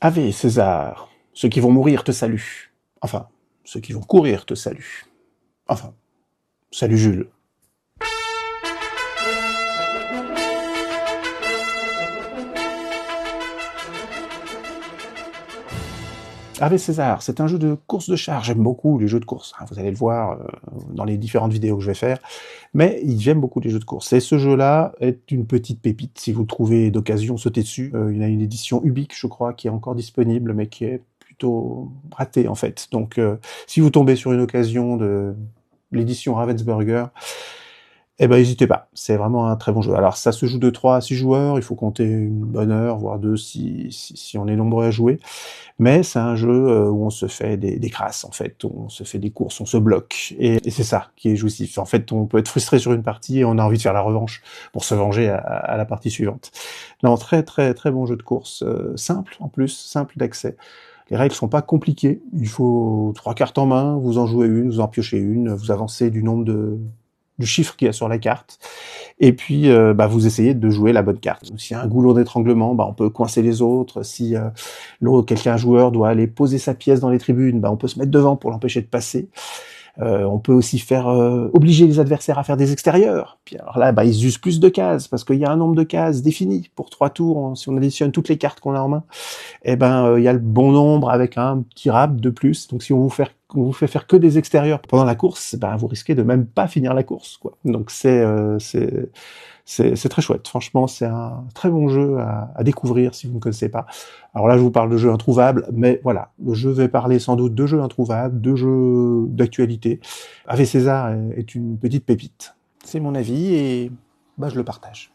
Ave César, ceux qui vont mourir te saluent. Enfin, ceux qui vont courir te saluent. Enfin, salut Jules. Ave César, c'est un jeu de course de char. J'aime beaucoup les jeux de course. Vous allez le voir dans les différentes vidéos que je vais faire. Mais j'aime beaucoup les jeux de course. Et ce jeu-là est une petite pépite. Si vous le trouvez d'occasion, sautez dessus. Il y a une édition Ubique, je crois, qui est encore disponible, mais qui est plutôt ratée, en fait. Donc, si vous tombez sur une occasion de l'édition Ravensburger, eh ben, n'hésitez pas. C'est vraiment un très bon jeu. Alors, ça se joue de 3 à 6 joueurs. Il faut compter une bonne heure, voire deux, si on est nombreux à jouer. Mais c'est un jeu où on se fait des crasses, en fait. On se fait des courses, on se bloque. Et c'est ça qui est jouissif. En fait, on peut être frustré sur une partie et on a envie de faire la revanche pour se venger à la partie suivante. Non, très, très, très bon jeu de course. Simple, en plus, simple d'accès. Les règles sont pas compliquées. Il faut 3 cartes en main, vous en jouez une, vous en piochez une, vous avancez du nombre du chiffre qu'il y a sur la carte, et puis vous essayez de jouer la bonne carte. S'il y a un goulot d'étranglement, on peut coincer les autres. Si un joueur doit aller poser sa pièce dans les tribunes, on peut se mettre devant pour l'empêcher de passer. On peut aussi faire obliger les adversaires à faire des extérieurs. Puis alors là, ils usent plus de cases, parce qu'il y a un nombre de cases défini. Pour 3 tours, si on additionne toutes les cartes qu'on a en main, il y a le bon nombre avec un petit rab de plus. Donc si on vous fait faire que des extérieurs pendant la course, vous risquez de même pas finir la course, quoi. Donc c'est très chouette. Franchement, c'est un très bon jeu à découvrir si vous ne connaissez pas. Alors là, je vous parle de jeux introuvables, mais voilà, je vais parler sans doute de jeux introuvables, de jeux d'actualité. Ave César est une petite pépite. C'est mon avis et je le partage.